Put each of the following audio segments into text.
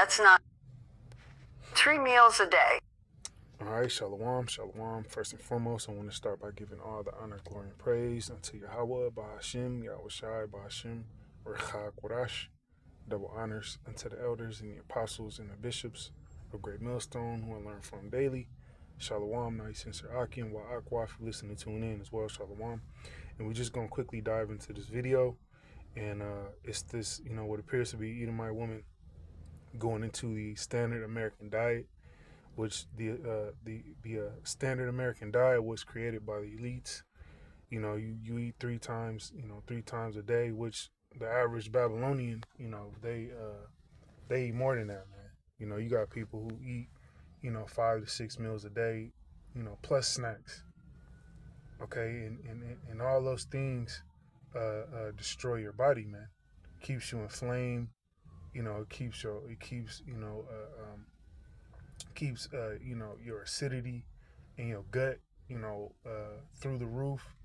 That's not 3 meals a day. All right, shalom, shalom. First and foremost, I want to start by giving all the honor, glory, and praise unto Yahweh, Bahashim, Yahweh Shai, Bahashim, Rechak, Warash. Double honors unto the elders and the apostles and the bishops of Great Millstone who I learn from daily. Shalom, nice sincere Aki and Wa'akwa if you're listening to tune in as well, shalom. And we're just going to quickly dive into this video. And it's this, what appears to be Edomite woman going into the standard American diet, which the standard American diet was created by the elites. You eat three times a day, which the average Babylonian, they eat more than that, man. You got people who eat, 5 to 6 meals a day, plus snacks. Okay, and all those things destroy your body, man. Keeps you inflamed. It keeps your acidity in your gut, through the roof.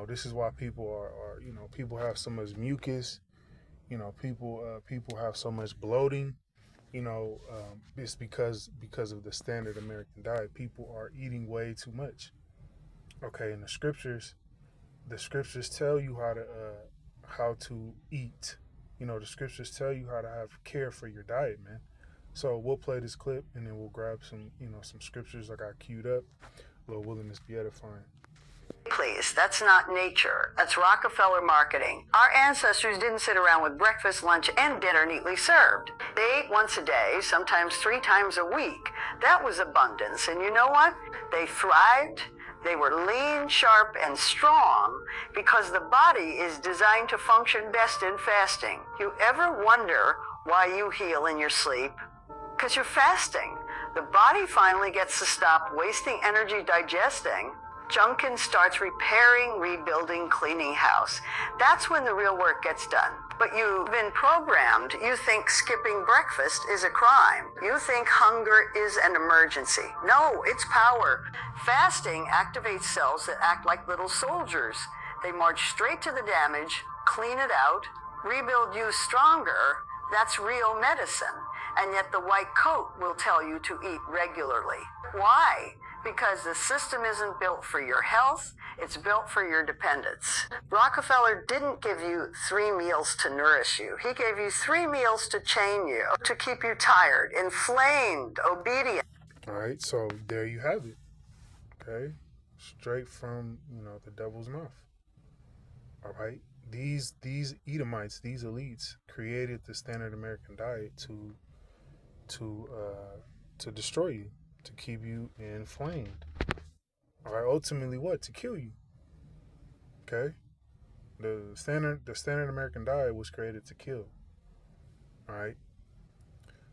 This is why people are people have so much mucus. People have so much bloating. It's because of the standard American diet. People are eating way too much. Okay, and the scriptures tell you how to eat. The scriptures tell you how to have care for your diet, man. So we'll play this clip and then we'll grab some scriptures I got queued up. Lord willing, this be edifying. Please, that's not nature. That's Rockefeller marketing. Our ancestors didn't sit around with breakfast, lunch, and dinner neatly served. They ate once a day, sometimes 3 times a week. That was abundance. And you know what? They thrived. They were lean, sharp, and strong because the body is designed to function best in fasting. You ever wonder why you heal in your sleep? Because you're fasting. The body finally gets to stop wasting energy digesting junk and starts repairing, rebuilding, cleaning house. That's when the real work gets done. But you've been programmed. You think skipping breakfast is a crime. You think hunger is an emergency. No, it's power. Fasting activates cells that act like little soldiers. They march straight to the damage, clean it out, rebuild you stronger. That's real medicine. And yet the white coat will tell you to eat regularly. Why? Because the system isn't built for your health, it's built for your dependence. Rockefeller didn't give you 3 meals to nourish you. He gave you 3 meals to chain you, to keep you tired, inflamed, obedient. All right, so there you have it. Okay, straight from the devil's mouth. All right, these Edomites, these elites, created the standard American diet to destroy you, to keep you inflamed. All right, ultimately what? To kill you. Okay? The standard American diet was created to kill. All right?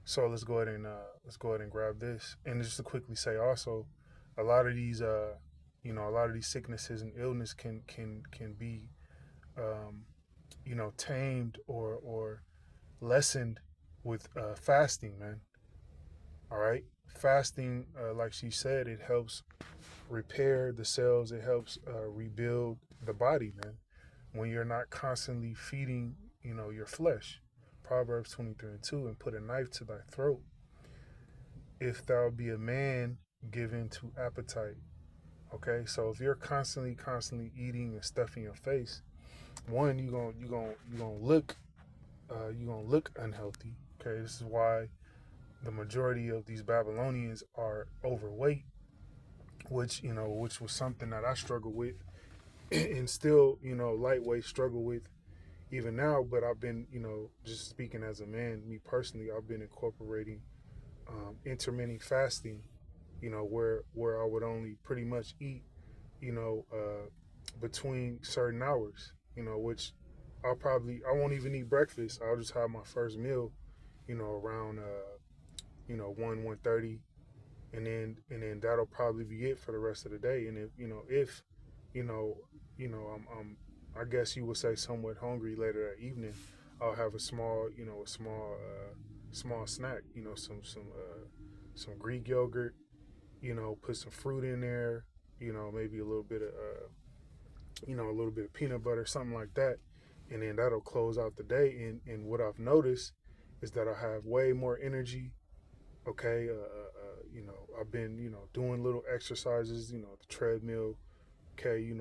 So let's go ahead and grab this. And just to quickly say also, a lot of these sicknesses and illness can be tamed or lessened with fasting, man. All right? Fasting, like she said, it helps repair the cells. It helps rebuild the body, man. When you're not constantly feeding, your flesh. Proverbs 23:2, and put a knife to thy throat, if thou be a man given to appetite. Okay, so if you're constantly eating and stuffing your face, one, you're gonna look unhealthy. Okay, this is why the majority of these Babylonians are overweight, which was something that I struggled with and still, lightweight struggle with even now. But I've been, just speaking as a man, me personally, I've been incorporating intermittent fasting, where I would only pretty much eat, between certain hours, which I won't even eat breakfast. I'll just have my first meal, around 1:30, and then that'll probably be it for the rest of the day. And if I guess you would say somewhat hungry later that evening, I'll have a small snack, some Greek yogurt, put some fruit in there, maybe a little bit of peanut butter, something like that, and then that'll close out the day. And what I've noticed is that I have way more energy. Okay, I've been, doing little exercises, the treadmill. Okay,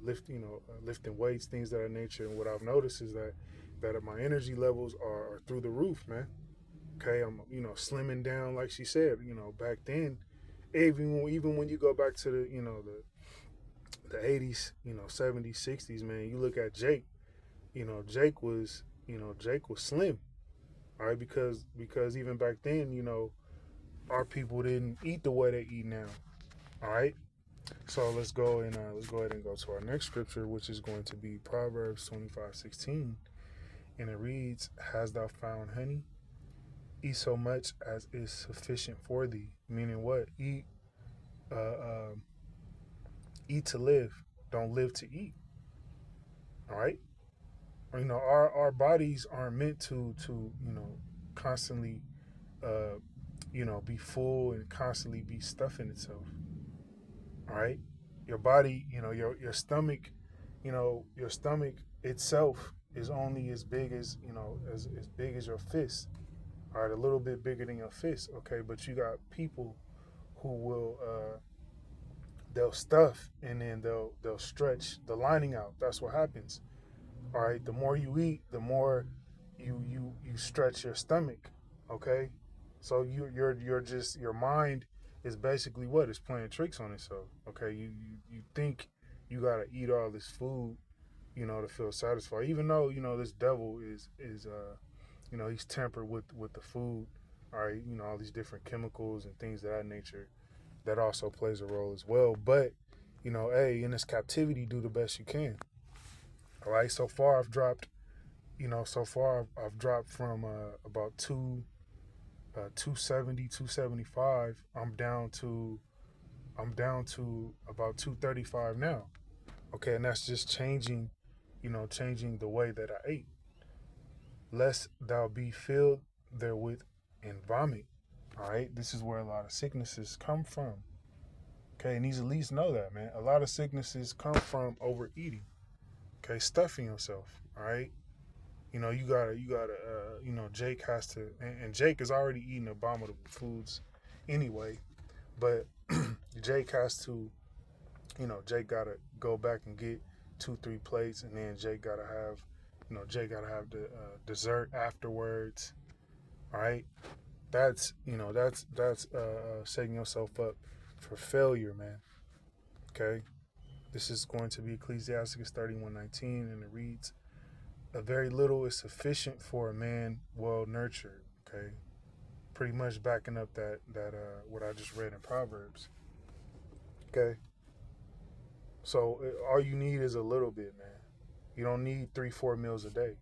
lifting weights, things of that nature. And what I've noticed is that my energy levels are through the roof, man. Okay, I'm, slimming down, like she said. Back then, even when you go back to the 80s, 70s, 60s, man. You look at Jake. Jake was slim. All right, because even back then, our people didn't eat the way they eat now. All right. So let's go ahead and go to our next scripture, which is going to be Proverbs 25:16, and it reads, "Hast thou found honey? Eat so much as is sufficient for thee." Meaning what? Uh, uh, eat to live. Don't live to eat. All right. Our bodies aren't meant to constantly be full and constantly be stuffing itself. All right. Your body, your stomach, your stomach itself is only as big as, as big as your fist. All right, a little bit bigger than your fist. Okay, but you got people who will they'll stuff and then they'll stretch the lining out. That's what happens. All right, the more you eat, the more you stretch your stomach. Okay, so you're just, your mind is basically what is playing tricks on itself. Okay, you think you gotta eat all this food, to feel satisfied. Even though this devil is he's tempered with the food. All right, all these different chemicals and things of that nature, that also plays a role as well. But hey, in this captivity, do the best you can. All right, so far I've dropped, I've dropped from about 270, 275. I'm down to about 235 now. Okay, and that's just changing the way that I ate. Lest thou be filled therewith and vomit. All right, this is where a lot of sicknesses come from. Okay, and these elites know that, man. A lot of sicknesses come from overeating. Okay, stuffing yourself. All right, Jake has to, and Jake is already eating abominable foods anyway, but Jake has to, Jake gotta go back and get 2-3 plates, and then Jake gotta have the dessert afterwards. All right, that's setting yourself up for failure, man. Okay, this is going to be Ecclesiasticus 31:19, and it reads, "A very little is sufficient for a man well nurtured." Okay, pretty much backing up that what I just read in Proverbs. Okay, so all you need is a little bit, man. You don't need 3-4 meals a day.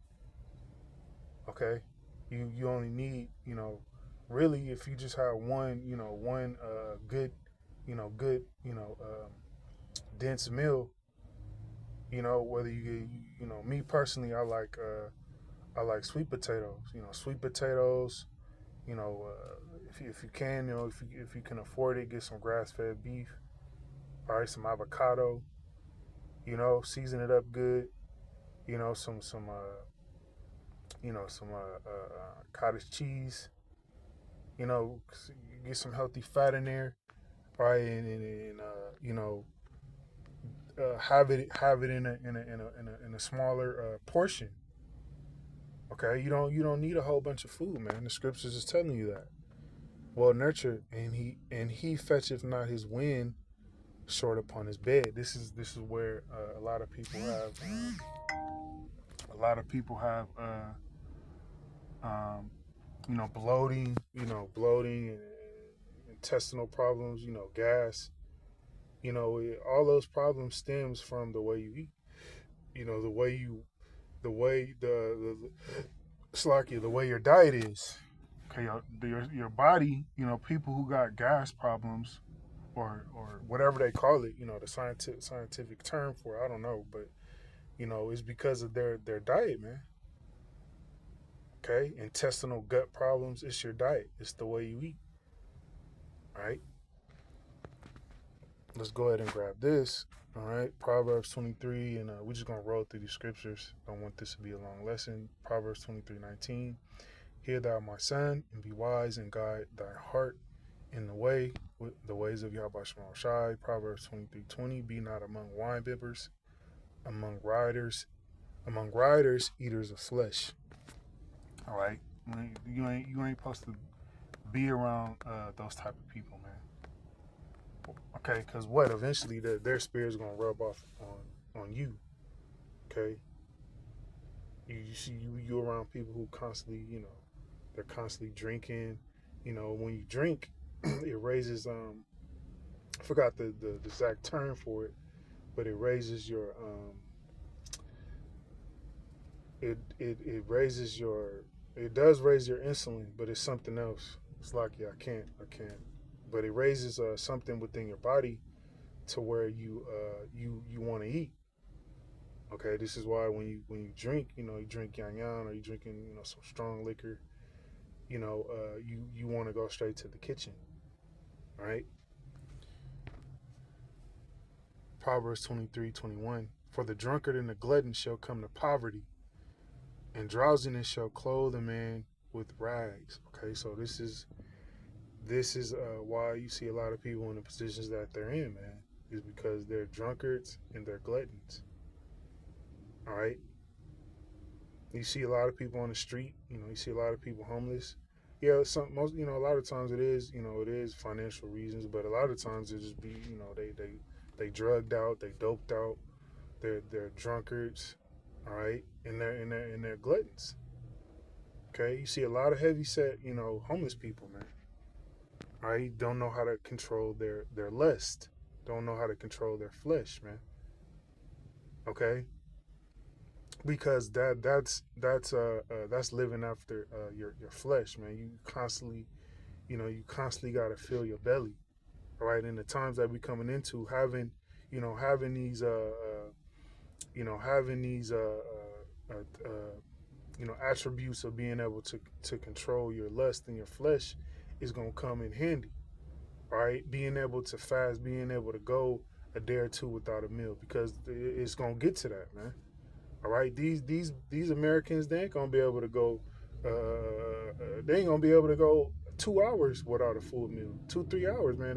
Okay, you only need, really, if you just have one good, good, dense meal. Whether you get, me personally, I like sweet potatoes. Sweet potatoes. If you can, if you can afford it, get some grass fed beef. All right, some avocado. Season it up good. Some cottage cheese. Get some healthy fat in there. All right, and have it in a smaller portion. Okay, you don't need a whole bunch of food, man. The scriptures is telling you that. Well nurtured, and he fetcheth not his wind short upon his bed. This is where a lot of people have bloating, and intestinal problems, gas. All those problems stems from the way you eat. The way the way your diet is. Okay, your body. People who got gas problems, or whatever they call it. The scientific term for it, I don't know, but it's because of their diet, man. Okay, intestinal gut problems. It's your diet. It's the way you eat. All right. Let's go ahead and grab this. All right, Proverbs 23, and we're just gonna roll through these scriptures. Don't want this to be a long lesson. Proverbs 23:19, Hear thou, my son, and be wise, and guide thy heart in the way, with the ways of Yahweh Shema Shai. Proverbs 23:20. Be not among wine bibbers, among riders, eaters of flesh. All right, you ain't supposed to be around those type of people, man. Okay, because what? Eventually, their spirit's gonna rub off on you. Okay, you see you around people who constantly, they're constantly drinking. When you drink, it raises I forgot the exact term for it, but it raises your it raises your, it does raise your insulin, but it's something else. It's like, yeah, I can't, but it raises something within your body to where you want to eat. Okay, this is why when you drink, you drink yang or you drinking some strong liquor, you want to go straight to the kitchen, right? Proverbs 23:21. For the drunkard and the glutton shall come to poverty, and drowsiness shall clothe a man with rags. Okay, so this is why you see a lot of people in the positions that they're in, man, is because they're drunkards and they're gluttons. All right. You see a lot of people on the street. You see a lot of people homeless. Yeah, a lot of times it is financial reasons, but a lot of times it just be, they drugged out, they doped out, they're drunkards, all right, and they're gluttons. Okay, you see a lot of heavy set, homeless people, man. All right, don't know how to control their lust, don't know how to control their flesh, man. Okay, because that's living after your flesh, man. You constantly got to fill your belly, all right. In the times that we coming into, having these attributes of being able to control your lust and your flesh is gonna come in handy, all right. Being able to fast, being able to go a day or two without a meal, because it's gonna get to that, man. All right, these Americans, they ain't gonna be able to go. They ain't gonna be able to go 2 hours without a full meal. 2-3 hours, man.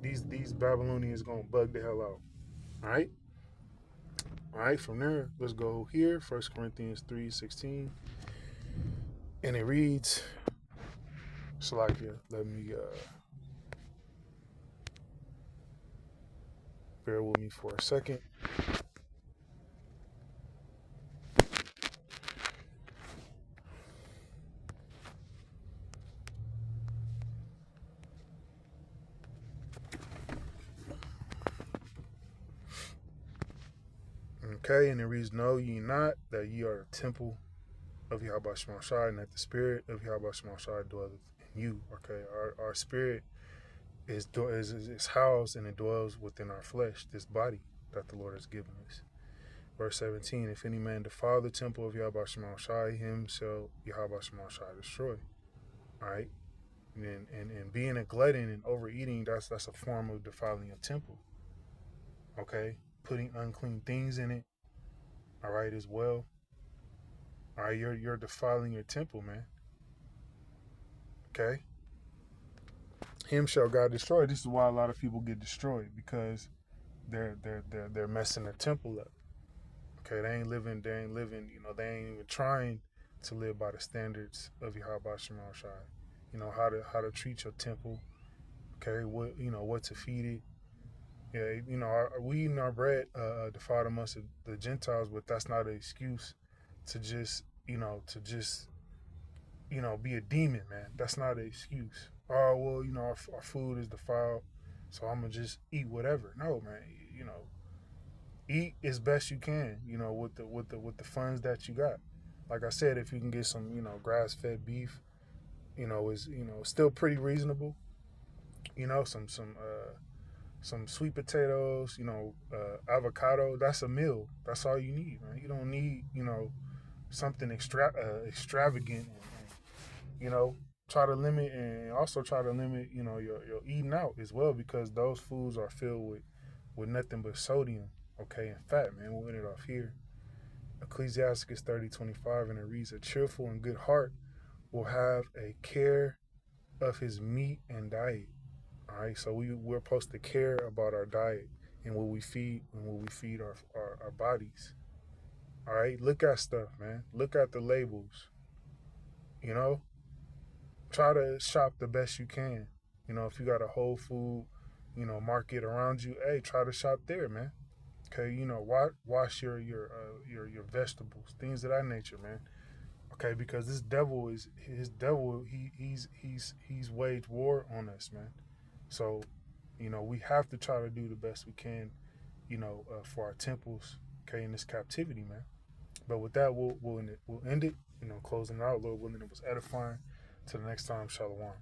These Babylonians gonna bug the hell out. All right. All right. From there, let's go here. 1 Corinthians 3:16, and it reads, Salakia, let me bear with me for a second. Okay, and it reads, know ye not that ye are the temple of Yahweh Shema Shai, and that the spirit of Yahweh Shema Shai dwelleth in you. Okay, our spirit is housed and it dwells within our flesh, this body that the Lord has given us. Verse 17, if any man defile the temple of Yahweh Shema Shai, him shall Yahweh Shema Shai destroy. All right, and being a glutton and overeating, that's a form of defiling a temple. Okay, putting unclean things in it, all right, as well. All right, you're defiling your temple, man. Okay. Him shall God destroy. This is why a lot of people get destroyed, because they're messing their temple up. Okay, they ain't living, they ain't even trying to live by the standards of Yahweh Shema Shai. How to treat your temple. Okay, what to feed it. Yeah, we eating our bread defiled amongst the Gentiles, but that's not an excuse to just be a demon, man. That's not an excuse. Oh, well, our food is defiled, so I'm gonna just eat whatever. No, man. Eat as best you can. With the funds that you got. Like I said, if you can get some, grass-fed beef, is still pretty reasonable. Some sweet potatoes, avocado. That's a meal. That's all you need, man. You don't need, something extravagant. Try to limit, and also try to limit, your eating out as well, because those foods are filled with nothing but sodium, okay, and fat, man. We'll end it off here. Ecclesiasticus 30:25, and it reads, a cheerful and good heart will have a care of his meat and diet. All right, so we're supposed to care about our diet and what we feed our bodies. All right, look at stuff, man. Look at the labels. You know, try to shop the best you can. You know, if you got a Whole Food, market around you, hey, try to shop there, man. Okay, wash your vegetables, things of that nature, man. Okay, because this devil is his devil. He's waged war on us, man. So, we have to try to do the best we can, for our temples. Okay, in this captivity, man. But with that, we'll end it. We'll end it. Closing it out. Lord willing, it was edifying. Till the next time, Shalom.